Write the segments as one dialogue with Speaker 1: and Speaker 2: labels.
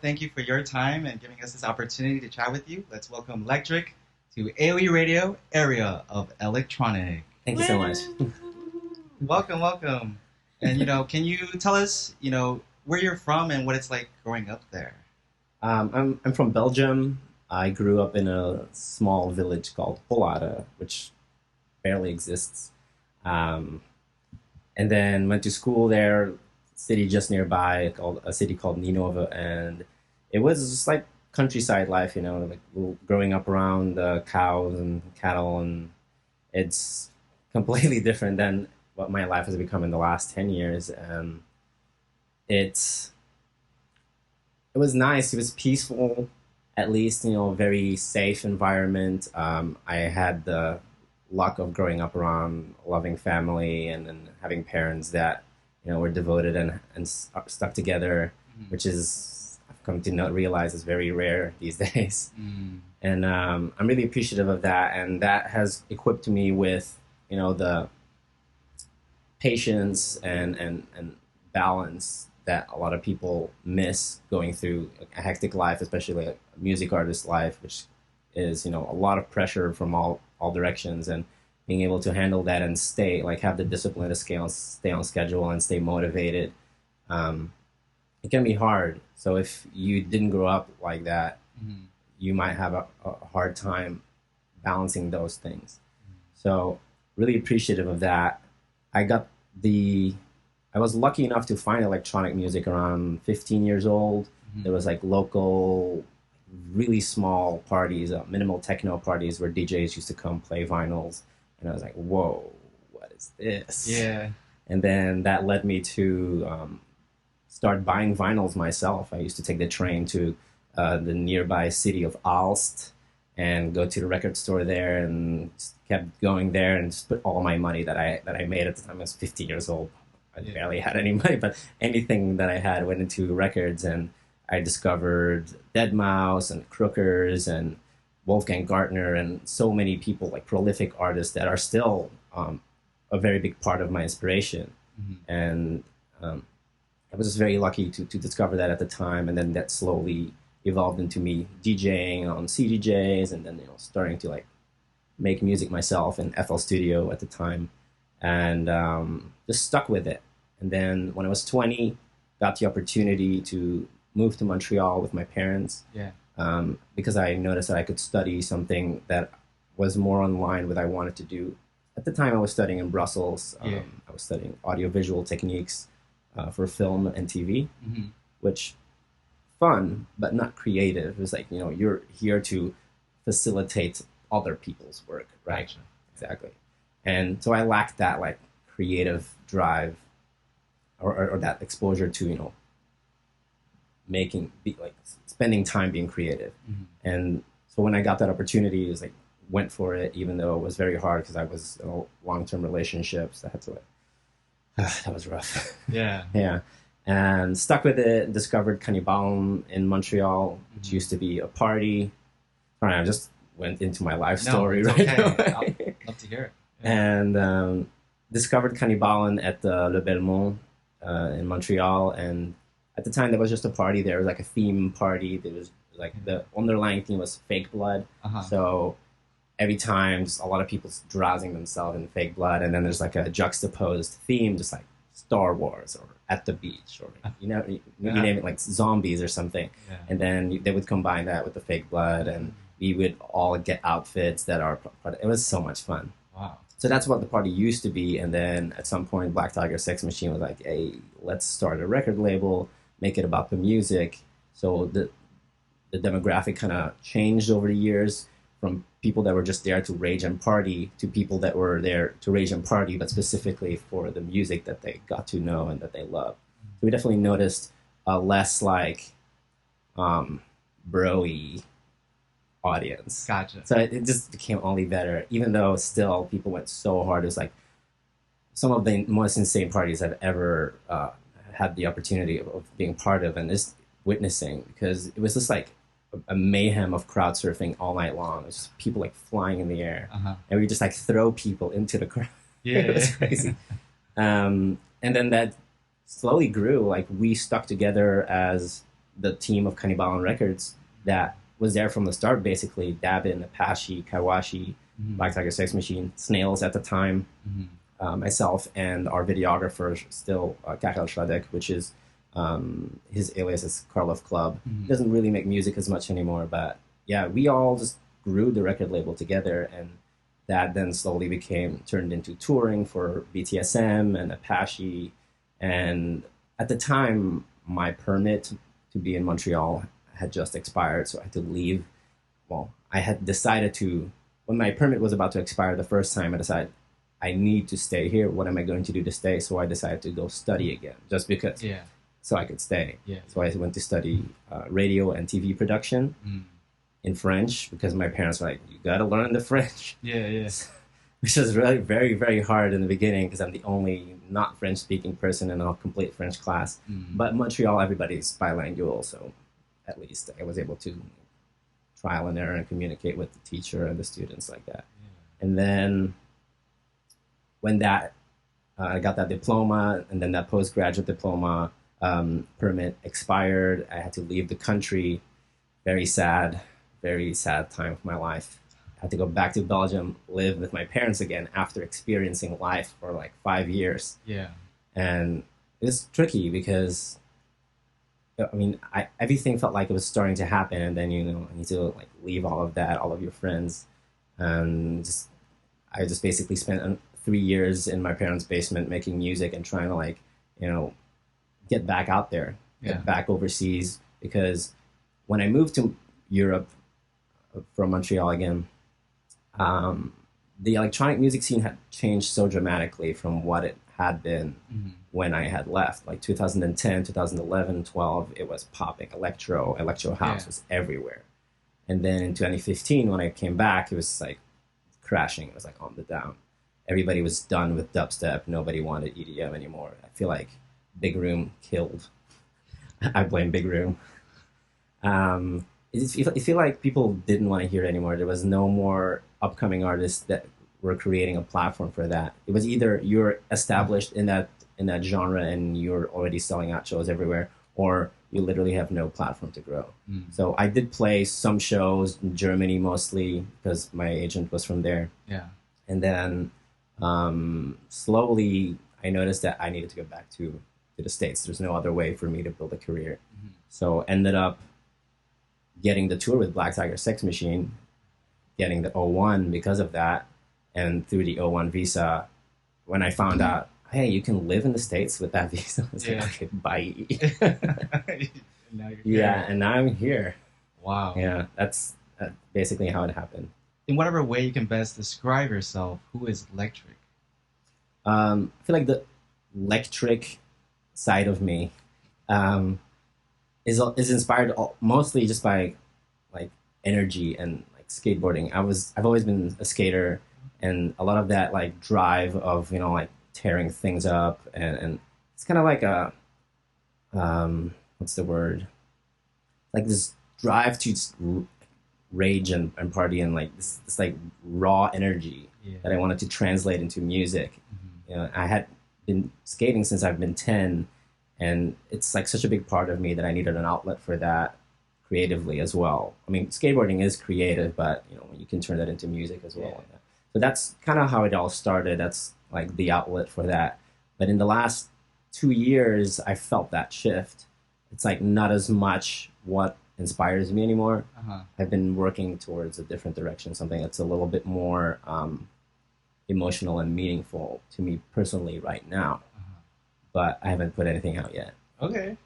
Speaker 1: Thank you for your time and giving us this opportunity to chat with you. Let's welcome Lektrique to AOE Radio Area of Electronic.
Speaker 2: Thank you so much.
Speaker 1: Welcome, welcome. And, can you tell us, where you're from and what it's like growing up there?
Speaker 2: I'm from Belgium. I grew up in a small village called Polada, which barely exists. And then went to school there, city just nearby, a city called Ninove, and it was just like countryside life, like growing up around cows and cattle, and it's completely different than what my life has become in the last 10 years. It was nice. It was peaceful, at least, very safe environment. I had the luck of growing up around a loving family and having parents that, were devoted and stuck together, which is, I've come to realize is very rare these days. And I'm really appreciative of that. And that has equipped me with, the patience and balance that a lot of people miss going through a hectic life, especially like a music artist life, which is, a lot of pressure from all directions, and being able to handle that and have the discipline to stay on schedule and stay motivated. It can be hard. So if you didn't grow up like that, you might have a hard time balancing those things. So really appreciative of that. I was lucky enough to find electronic music around 15 years old. There was local, really small parties, minimal techno parties where DJs used to come play vinyls. And I was like, whoa, what is this?
Speaker 1: Yeah.
Speaker 2: And then that led me to start buying vinyls myself. I used to take the train to the nearby city of Aalst and go to the record store there, and kept going there and just put all my money that I made at the time. I was 15 years old. I barely had any money, but anything that I had went into records, and I discovered Deadmau5 and Crookers and Wolfgang Gartner and so many people, prolific artists that are still a very big part of my inspiration. And I was just very lucky to discover that at the time, and then that slowly evolved into me DJing on CDJs, and then starting to make music myself in FL Studio at the time, and just stuck with it. And then when I was 20, got the opportunity to move to Montreal with my parents. Because I noticed that I could study something that was more in line with what I wanted to do. At the time, I was studying in Brussels. I was studying audiovisual techniques for film and TV, which fun, but not creative. It was you're here to facilitate other people's work, right?
Speaker 1: Gotcha.
Speaker 2: Exactly. And so I lacked that creative drive or that exposure to, spending time being creative. And so when I got that opportunity, it was went for it, even though it was very hard because I was in long-term relationships. I had to that was rough. Yeah. And stuck with it, discovered Kannibalen in Montreal, which used to be a party. Sorry, I just went into my life story right
Speaker 1: okay. I'd love to hear it.
Speaker 2: And discovered Kannibalen at the Le Belmont in Montreal, and at the time, there was just a party. There was a theme party. There was the underlying theme was fake blood. So every time, just a lot of people drowsing themselves in fake blood, and then there's a juxtaposed theme, just Star Wars or At the Beach, or you name it, zombies or something. And then they would combine that with the fake blood, and we would all get outfits that are. It was so much fun.
Speaker 1: Wow.
Speaker 2: So that's what the party used to be. And then at some point, Black Tiger Sex Machine was like, hey, let's start a record label, make it about the music. So the demographic kind of changed over the years from people that were just there to rage and party to people that were there to rage and party, but specifically for the music that they got to know and that they love. So we definitely noticed a less bro-y audience.
Speaker 1: Gotcha.
Speaker 2: So it just became only better, even though still people went so hard. It was some of the most insane parties I've ever had the opportunity of being part of and just witnessing, because it was just a mayhem of crowd surfing all night long. It was just people flying in the air, and we just throw people into the crowd. It was crazy. And then that slowly grew. We stuck together as the team of Kannibalen Records that was there from the start, basically. Dabin, Apashe, Kawashi, Black Tiger Sex Machine, Snails at the time, myself, and our videographer still, Karel Schradek, which is his alias is Karlov Club. He doesn't really make music as much anymore, but yeah, we all just grew the record label together, and that then slowly turned into touring for BTSM and Apashe. And at the time, my permit to be in Montreal had just expired, so I had to leave. Well, I had decided when my permit was about to expire the first time, I decided I need to stay here. What am I going to do to stay? So I decided to go study again, just because, so I could stay. So I went to study radio and TV production in French, because my parents were like, you got to learn the French. Which was really very, very hard in the beginning, because I'm the only not French-speaking person in a complete French class. But in Montreal, everybody's bilingual, so at least I was able to trial and error and communicate with the teacher and the students like that. And then when I got that diploma, and then that postgraduate diploma permit expired, I had to leave the country. Very sad time of my life. I had to go back to Belgium, live with my parents again after experiencing life for like 5 years. And it was tricky because, I mean, everything felt like it was starting to happen, and then, you know, I need to like leave all of that, all of your friends, and I just basically spent 3 years in my parents' basement making music and trying to, like, you know, get back out there, get back overseas, because when I moved to Europe from Montreal again, the electronic music scene had changed so dramatically from what it had been when I had left. Like 2010, 2011, 12, it was popping. Electro house was everywhere. And then in 2015, when I came back, it was like crashing. It was like on the down. Everybody was done with dubstep. Nobody wanted EDM anymore. I feel like Big Room killed. I blame Big Room. It feel like people didn't want to hear it anymore. There was no more upcoming artists that were creating a platform for that. It was either you're established in that genre and you're already selling out shows everywhere, or you literally have no platform to grow. So I did play some shows in Germany mostly, because my agent was from there. And then slowly I noticed that I needed to go back to the States. There's no other way for me to build a career. So ended up getting the tour with Black Tiger Sex Machine, getting the O1 because of that, and through the O1 visa, when I found out, hey, you can live in the States with that visa, I was like, okay, bye. And now I'm here.
Speaker 1: Wow.
Speaker 2: Yeah, that's basically how it happened.
Speaker 1: In whatever way you can best describe yourself, who is Lektrique?
Speaker 2: I feel like the Lektrique side of me is inspired mostly just by like energy and like skateboarding. I've always been a skater, and a lot of that like drive of, you know, like tearing things up, and it's kind of like a what's the word, like this drive to just rage and party, and like this like raw energy that I wanted to translate into music. You know, I had been skating since I've been 10, and it's like such a big part of me that I needed an outlet for that creatively as well. I mean, skateboarding is creative, but you know, you can turn that into music as well. So that's kind of how it all started. That's like the outlet for that. But in the last 2 years, I felt that shift. It's like not as much what inspires me anymore. I've been working towards a different direction, something that's a little bit more emotional and meaningful to me personally right now. But I haven't put anything out yet.
Speaker 1: Okay.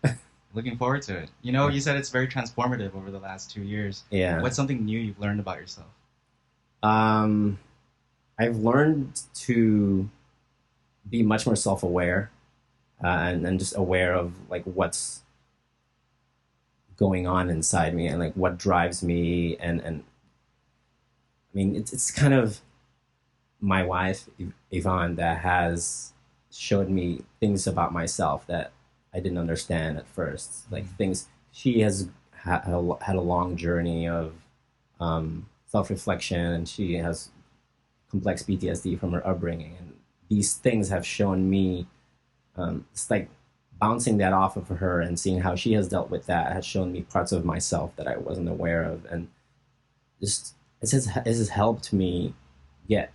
Speaker 1: Looking forward to it. You know, you said it's very transformative over the last 2 years.
Speaker 2: Yeah.
Speaker 1: What's something new you've learned about yourself?
Speaker 2: I've learned to be much more self-aware and just aware of like what's going on inside me and like what drives me. And I mean, it's kind of my wife, Yvonne, that has showed me things about myself that I didn't understand at first. Like things, she has had a long journey of self-reflection, and she has complex PTSD from her upbringing. And these things have shown me it's like bouncing that off of her and seeing how she has dealt with that has shown me parts of myself that I wasn't aware of, and just it has helped me get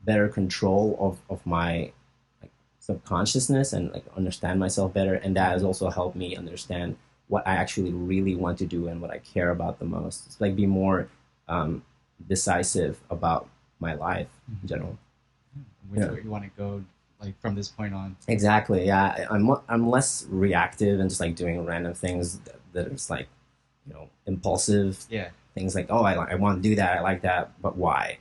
Speaker 2: better control of my like subconsciousness and like understand myself better, and that has also helped me understand what I actually really want to do and what I care about the most. It's like be more decisive about my life in general.
Speaker 1: Which way you want to go, like from this point on.
Speaker 2: Exactly. Yeah, I'm less reactive and just like doing random things that are just like, you know, impulsive.
Speaker 1: Yeah.
Speaker 2: Things like, oh, I want to do that, I like that, but why?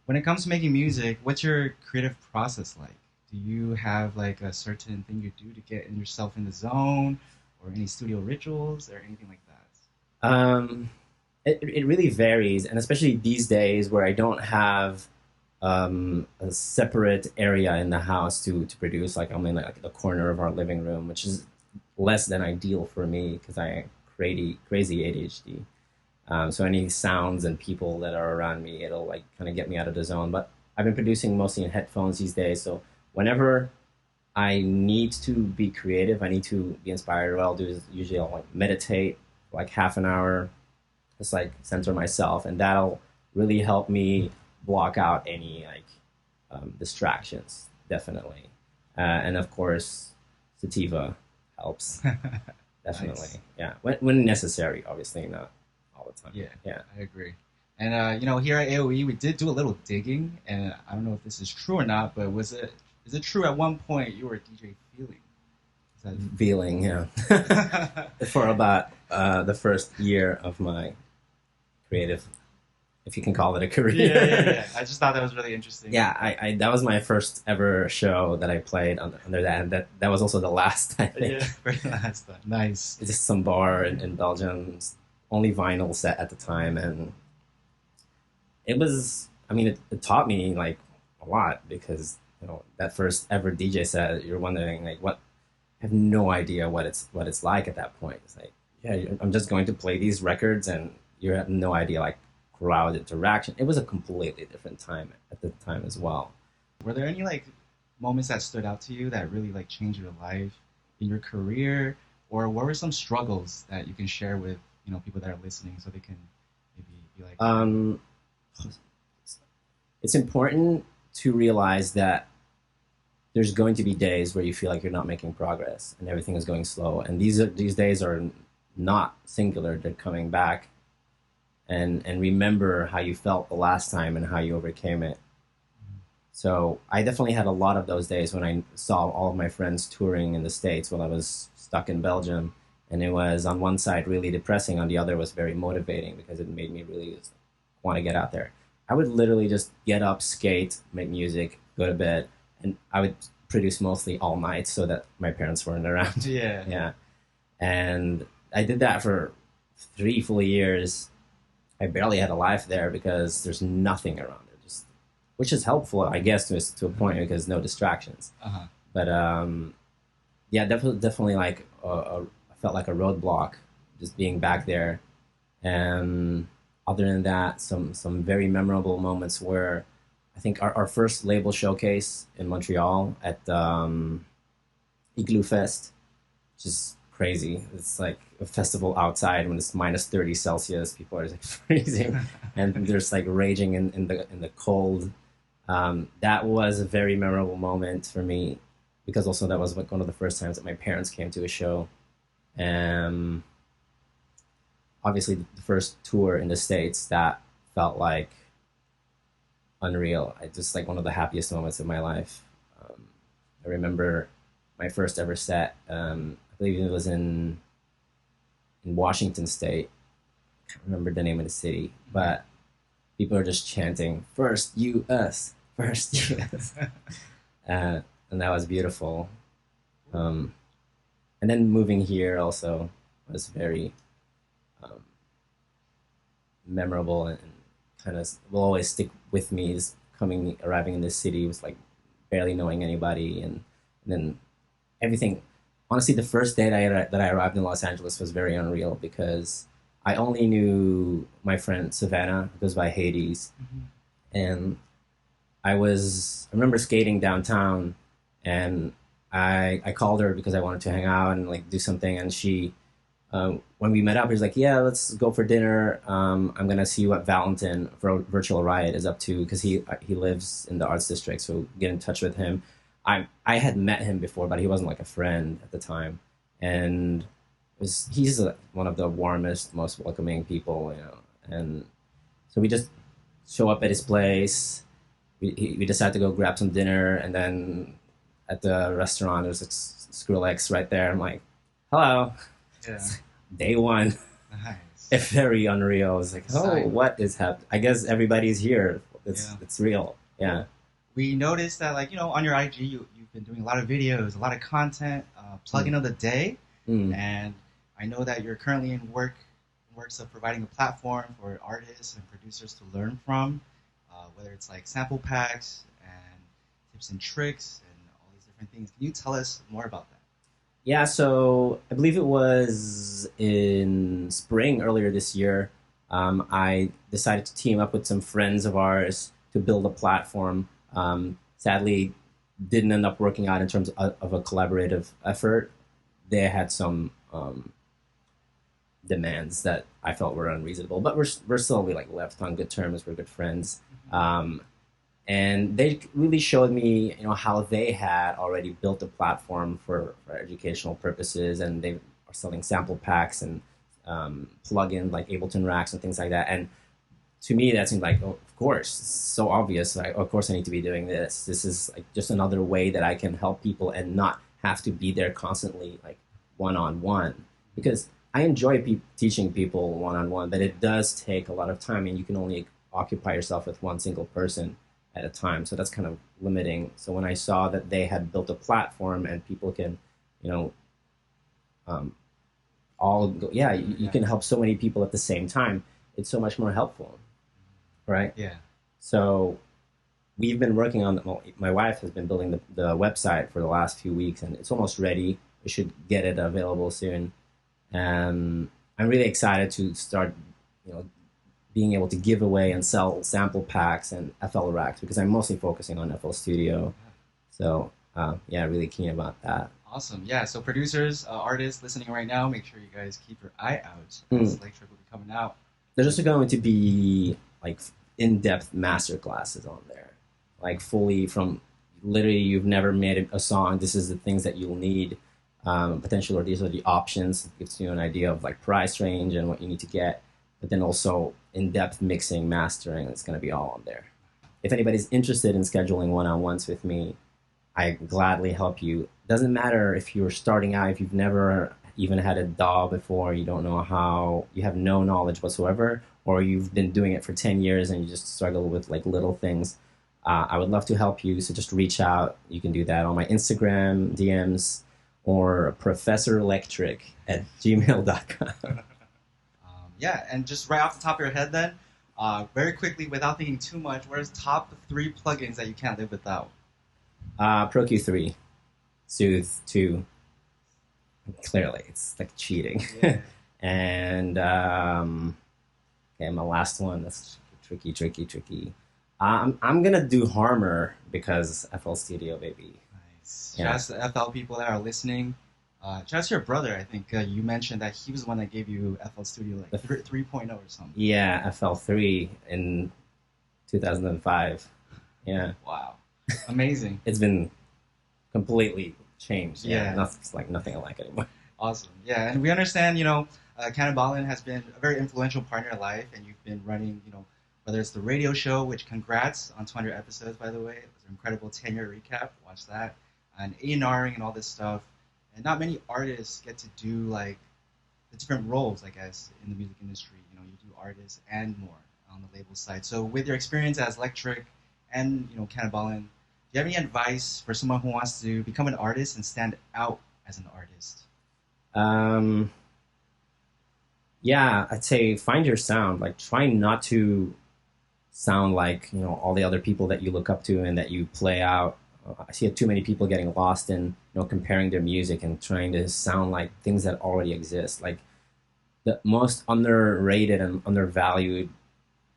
Speaker 1: When it comes to making music, what's your creative process like? Do you have like a certain thing you do to get yourself in the zone, or any studio rituals or anything like that?
Speaker 2: It really varies, and especially these days where I don't have a separate area in the house to produce. Like I'm in like the corner of our living room, which is less than ideal for me because I have crazy ADHD. So any sounds and people that are around me, it'll like kind of get me out of the zone. But I've been producing mostly in headphones these days. So whenever I need to be creative, I need to be inspired, what I'll do is usually I'll like meditate for like half an hour, just like center myself, and that'll really help me block out any like distractions, definitely. And of course, sativa helps, definitely. Nice. Yeah, when necessary, obviously, not all the time.
Speaker 1: Yeah, I agree. And you know, here at AOE, we did do a little digging, and I don't know if this is true or not, but is it true at one point you were DJ Feeling?
Speaker 2: Feeling, yeah. For about the first year of my creative, if you can call it a career.
Speaker 1: Yeah. I just thought that was really interesting.
Speaker 2: Yeah, I that was my first ever show that I played under that, and that was also the last, I think.
Speaker 1: Yeah, very last time. Nice.
Speaker 2: It's just some bar in Belgium, only vinyl set at the time, and it was, I mean, it taught me like a lot, because you know, that first ever DJ set, you're wondering like what, I have no idea what it's like at that point. It's like, yeah, I'm just going to play these records, and you have no idea like crowd interaction. It was a completely different time at the time as well.
Speaker 1: Were there any like moments that stood out to you that really like changed your life in your career, or what were some struggles that you can share with, you know, people that are listening, so they can maybe be like,
Speaker 2: it's important to realize that there's going to be days where you feel like you're not making progress and everything is going slow, and these days are not singular, they're coming back. And remember how you felt the last time and how you overcame it. So I definitely had a lot of those days when I saw all of my friends touring in the States while I was stuck in Belgium. And it was on one side really depressing, on the other was very motivating, because it made me really want to get out there. I would literally just get up, skate, make music, go to bed, and I would produce mostly all night so that my parents weren't around. Yeah. And I did that for 3 full years. I barely had a life there because there's nothing around it, which is helpful, I guess, to a point, because no distractions.
Speaker 1: Uh-huh.
Speaker 2: But yeah, definitely like I felt like a roadblock just being back there. And other than that, some very memorable moments where I think our first label showcase in Montreal at Igloo Fest, which is crazy. It's like a festival outside when it's minus 30 Celsius. People are like freezing, and there's like raging in the cold. That was a very memorable moment for me, because also that was like one of the first times that my parents came to a show. Obviously the first tour in the States, that felt like unreal. I just like one of the happiest moments of my life. I remember my first ever set. I believe it was in Washington State. I can't remember the name of the city, but people are just chanting, "First U.S., first U.S." And that was beautiful. And then moving here also was very memorable, and kind of will always stick with me. Is arriving in this city was like barely knowing anybody, and then everything. Honestly, the first day that I arrived in Los Angeles was very unreal, because I only knew my friend Savannah, who goes by Hades. Mm-hmm. And I remember skating downtown, and I called her because I wanted to hang out and like do something, and she when we met up, he was like, "Yeah, let's go for dinner. I'm gonna see what Valentin Virtual Riot is up to because he lives in the arts district. So get in touch with him." I had met him before, but he wasn't like a friend at the time, and he's one of the warmest, most welcoming people, you know. And so we just show up at his place. We decided to go grab some dinner, and then at the restaurant there's like Skrillex right there. I'm like, "Hello."
Speaker 1: Yeah.
Speaker 2: Day one.
Speaker 1: Nice.
Speaker 2: It's very unreal. I was like, oh, what is happening? I guess everybody's here.
Speaker 1: Yeah.
Speaker 2: It's real. Yeah.
Speaker 1: We noticed that, like, you know, on your IG, you've been doing a lot of videos, a lot of content, plugin of the day. And I know that you're currently in works of providing a platform for artists and producers to learn from, whether it's like sample packs and tips and tricks and all these different things. Can you tell us more about that?
Speaker 2: Yeah, so I believe it was in spring earlier this year. I decided to team up with some friends of ours to build a platform. Sadly, didn't end up working out in terms of a collaborative effort. They had some demands that I felt were unreasonable, but we're still like left on good terms. We're good friends. And they really showed me, you know, how they had already built a platform for educational purposes, and they are selling sample packs and plugins like Ableton racks and things like that. And to me, that seemed like, oh, of course, it's so obvious. Like, of course, I need to be doing this. This is like just another way that I can help people and not have to be there constantly, like one-on-one. Because I enjoy teaching people one-on-one, but it does take a lot of time, and you can only occupy yourself with one single person at a time. So that's kind of limiting. So when I saw that they had built a platform and people can, you know, all go, yeah, you can help so many people at the same time. It's so much more helpful, right?
Speaker 1: Yeah.
Speaker 2: So we've been working on, well, my wife has been building the website for the last few weeks, and it's almost ready. We should get it available soon. And I'm really excited to start, you know, being able to give away and sell sample packs and FL racks, because I'm mostly focusing on FL Studio. So yeah, really keen about that.
Speaker 1: Awesome. Yeah, so producers, artists listening right now, make sure you guys keep your eye out, because Lektrique will be coming out.
Speaker 2: There's also going to be like in-depth master classes on there, like fully from literally you've never made a song, this is the things that you'll need, potentially, or these are the options. It gives you an idea of like price range and what you need to get, but then also in-depth mixing, mastering. It's going to be all on there. If anybody's interested in scheduling one-on-ones with me, I gladly help you. Doesn't matter if you're starting out, if you've never even had a DAW before, you don't know how, you have no knowledge whatsoever, or you've been doing it for 10 years and you just struggle with like little things. I would love to help you, so just reach out. You can do that on my Instagram DMs or professorlectric@gmail.com.
Speaker 1: Yeah, and just right off the top of your head then, very quickly, without thinking too much, what is top 3 plugins that you can't live without?
Speaker 2: Pro Q3, Soothe 2, clearly, it's like cheating.
Speaker 1: Yeah.
Speaker 2: And, okay, my last one, that's tricky. I'm gonna do Harmer, because FL Studio, baby.
Speaker 1: Nice.
Speaker 2: Yeah.
Speaker 1: Shout out to the FL people that are listening. Shout out to your brother. I think you mentioned that he was the one that gave you FL Studio like 3.0 or something.
Speaker 2: Yeah, FL3 in 2005. Yeah.
Speaker 1: Wow. Amazing.
Speaker 2: It's been completely changed.
Speaker 1: Yeah.
Speaker 2: It's like nothing I like anymore.
Speaker 1: Awesome. Yeah, and we understand, you know, Kannibalen has been a very influential part in your life, and you've been running, you know, whether it's the radio show, which congrats on 200 episodes, by the way. It was an incredible 10-year recap. Watch that. And A&Ring and all this stuff. And not many artists get to do, like, the different roles, I guess, in the music industry. You know, you do artists and more on the label side. So with your experience as Lektrique and, you know, Kannibalen, do you have any advice for someone who wants to become an artist and stand out as an artist?
Speaker 2: Yeah, I'd say find your sound. Like, try not to sound like, you know, all the other people that you look up to and that you play out. I see too many people getting lost in, you know, comparing their music and trying to sound like things that already exist. Like, the most underrated and undervalued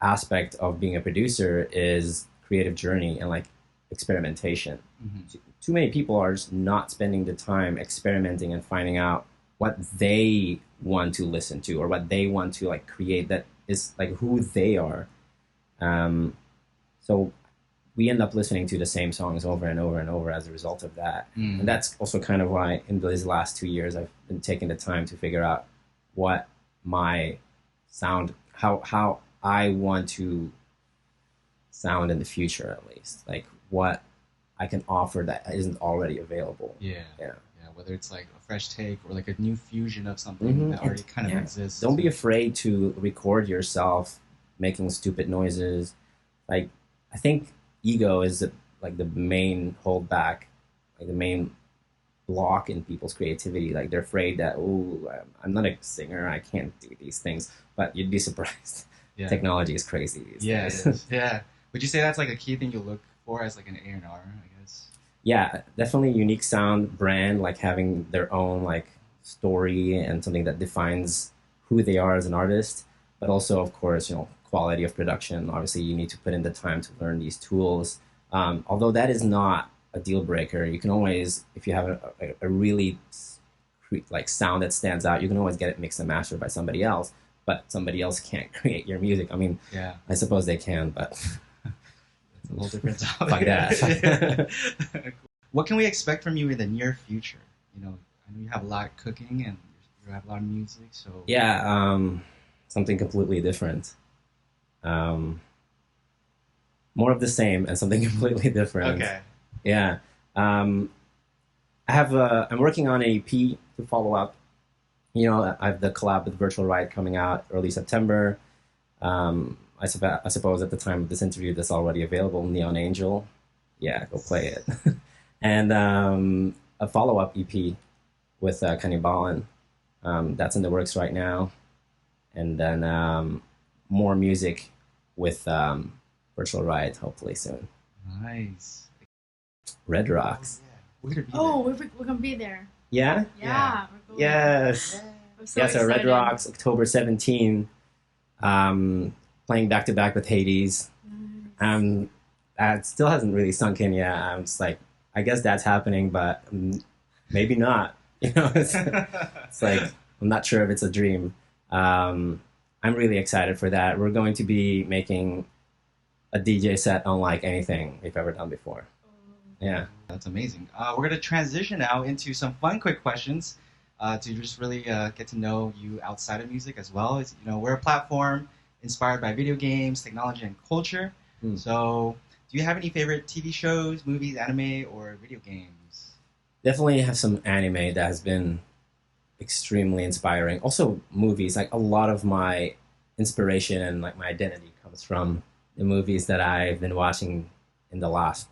Speaker 2: aspect of being a producer is creative journey. And like, experimentation.
Speaker 1: Mm-hmm.
Speaker 2: Too many people are just not spending the time experimenting and finding out what they want to listen to or what they want to like create that is like who they are. So we end up listening to the same songs over and over and over as a result of that. And that's also kind of why in these last 2 years I've been taking the time to figure out what my sound, how I want to sound in the future, at least, like what I can offer that isn't already available.
Speaker 1: Yeah.
Speaker 2: Yeah.
Speaker 1: Whether it's like a fresh take or like a new fusion of something that already kind of exists.
Speaker 2: Don't be afraid to record yourself making stupid noises. Like, I think ego is like the main holdback, like the main block in people's creativity. Like they're afraid that, oh, I'm not a singer, I can't do these things. But you'd be surprised. Yeah. Technology is crazy these days.
Speaker 1: Yeah. Would you say that's like a key thing you look for as like an A&R, I guess?
Speaker 2: Yeah, definitely unique sound, brand, like having their own like story and something that defines who they are as an artist. But also, of course, quality of production. Obviously, you need to put in the time to learn these tools. Although that is not a deal breaker, you can always, if you have a really like sound that stands out, you can always get it mixed and mastered by somebody else. But somebody else can't create your music. I mean, yeah. I suppose they can, but
Speaker 1: it's a whole different topic.
Speaker 2: Like that.
Speaker 1: What can we expect from you in the near future? I know you have a lot cooking and you have a lot of music. So
Speaker 2: yeah, something completely different. More of the same and something completely different.
Speaker 1: Okay.
Speaker 2: Yeah. I'm working on an EP to follow up. I have the collab with Virtual Riot coming out early September. I suppose at the time of this interview, that's already available. Neon Angel. Yeah, go play it. And a follow-up EP with Kannibalen. That's in the works right now. And then more music with Virtual Riot, hopefully soon.
Speaker 1: Nice.
Speaker 2: Red Rocks.
Speaker 1: Oh, yeah.
Speaker 3: We're going to be there.
Speaker 2: Yeah?
Speaker 3: Yeah.
Speaker 2: Yes.
Speaker 3: Yeah.
Speaker 2: So Red Rocks, October 17. Playing back-to-back with Hades.
Speaker 3: Nice.
Speaker 2: That still hasn't really sunk in yet. I'm just like, I guess that's happening, but maybe not. It's like, I'm not sure if it's a dream. I'm really excited for that. We're going to be making a DJ set unlike anything we've ever done before. Yeah.
Speaker 1: That's amazing. We're going to transition now into some fun, quick questions to just really get to know you outside of music as well. We're a platform inspired by video games, technology, and culture. So do you have any favorite TV shows, movies, anime, or video games?
Speaker 2: Definitely have some anime that has been extremely inspiring. Also movies. Like a lot of my inspiration and like my identity comes from the movies that I've been watching in the last,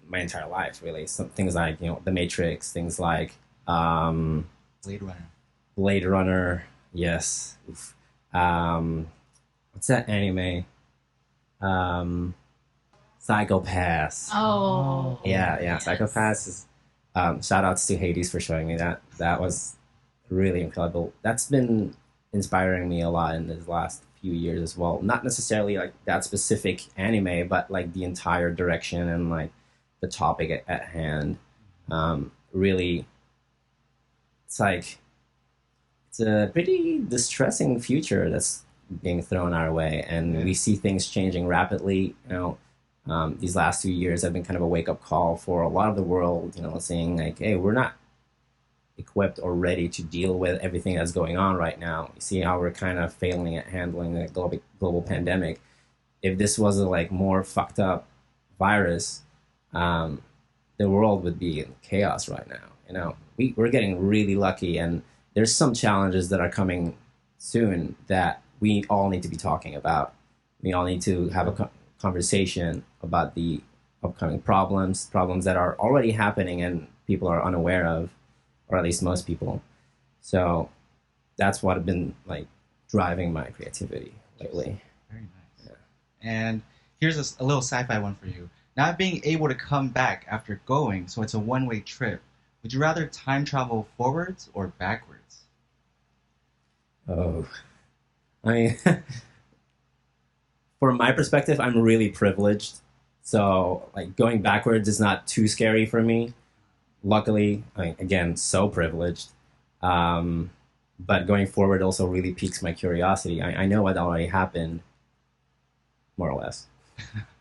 Speaker 2: my entire life, really. Some things like, The Matrix, things like Blade Runner, yes. What's that anime? Psychopaths.
Speaker 3: Oh.
Speaker 2: Yeah,
Speaker 3: yes.
Speaker 2: Psychopaths is shout outs to Hades for showing me that. That was really incredible. That's been inspiring me a lot in the last few years as well. Not necessarily like that specific anime, but like the entire direction and like the topic at hand. Really, it's a pretty distressing future that's being thrown our way, and we see things changing rapidly. These last 2 years have been kind of a wake-up call for a lot of the world, saying like, hey, we're not equipped or ready to deal with everything that's going on right now. You see how we're kind of failing at handling the global pandemic. If this was a more fucked up virus, the world would be in chaos right now. We're getting really lucky, and there's some challenges that are coming soon that we all need to be talking about. We all need to have a conversation about the upcoming problems that are already happening and people are unaware of, or at least most people. So that's what has been driving my creativity lately.
Speaker 1: Very nice. Yeah. And here's a little sci-fi one for you. Not being able to come back after going, so it's a one-way trip. Would you rather time travel forwards or backwards?
Speaker 2: Oh, I mean, from my perspective, I'm really privileged. So like going backwards is not too scary for me. Luckily, I mean, again, so privileged. But going forward also really piques my curiosity. I know what already happened, more or less.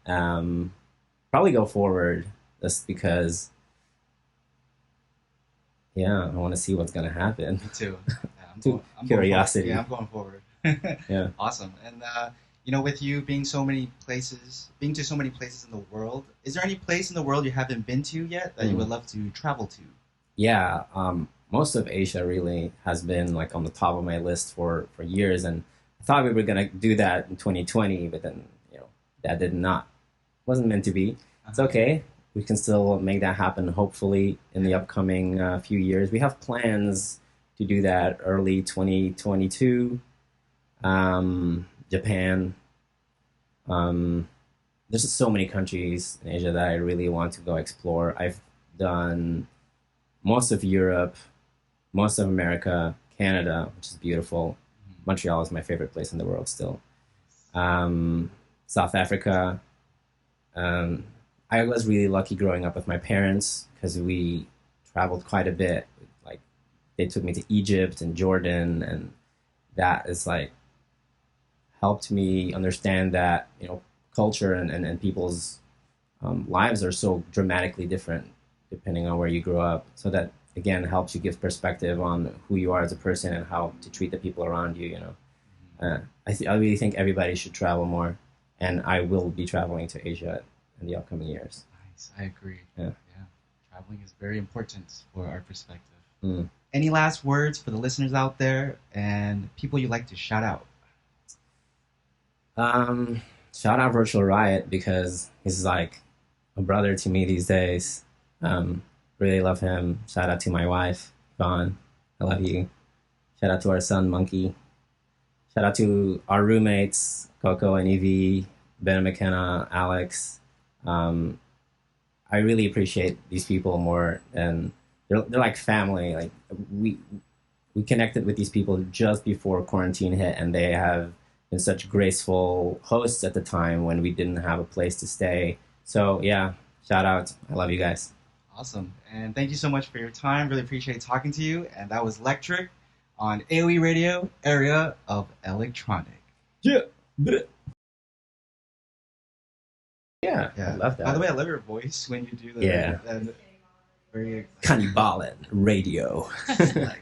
Speaker 2: Probably go forward just because, yeah, I want to see what's going to happen.
Speaker 1: Me too. I'm
Speaker 2: Curiosity.
Speaker 1: I'm going forward.
Speaker 2: Yeah.
Speaker 1: Awesome. And you know, with you being to so many places in the world, is there any place in the world you haven't been to yet that you would love to travel to?
Speaker 2: Yeah, most of Asia really has been like on the top of my list for years, and I thought we were gonna do that in 2020, but then that wasn't meant to be. It's okay. We can still make that happen. Hopefully, in the upcoming few years, we have plans to do that early 2022. Japan. There's just so many countries in Asia that I really want to go explore. I've done most of Europe, most of America, Canada, which is beautiful. Montreal is my favorite place in the world still. South Africa. I was really lucky growing up with my parents because we traveled quite a bit. Like they took me to Egypt and Jordan, and that is like helped me understand that culture and people's lives are so dramatically different depending on where you grew up. So that again helps you give perspective on who you are as a person and how to treat the people around you. I really think everybody should travel more, and I will be traveling to Asia in the upcoming years.
Speaker 1: Nice, I agree.
Speaker 2: Yeah.
Speaker 1: Traveling is very important for our perspective. Any last words for the listeners out there and people you'd like to shout out?
Speaker 2: Shout out Virtual Riot because he's like a brother to me these days. Really love him. Shout out to my wife, Vaughn. I love you. Shout out to our son, Monkey. Shout out to our roommates, Coco and Evie, Ben McKenna, Alex. I really appreciate these people more, and they're like family. Like we connected with these people just before quarantine hit, and they have been such graceful hosts at the time when we didn't have a place to stay. So yeah, shout out. I love you guys.
Speaker 1: Awesome. And thank you so much for your time. Really appreciate talking to you. And that was Lektrique on AOE Radio, area of electronic.
Speaker 2: Yeah. Yeah, I love that.
Speaker 1: By the way, I love your voice when you do that.
Speaker 2: Yeah.
Speaker 1: And very
Speaker 2: Kannibalen Radio.
Speaker 1: like,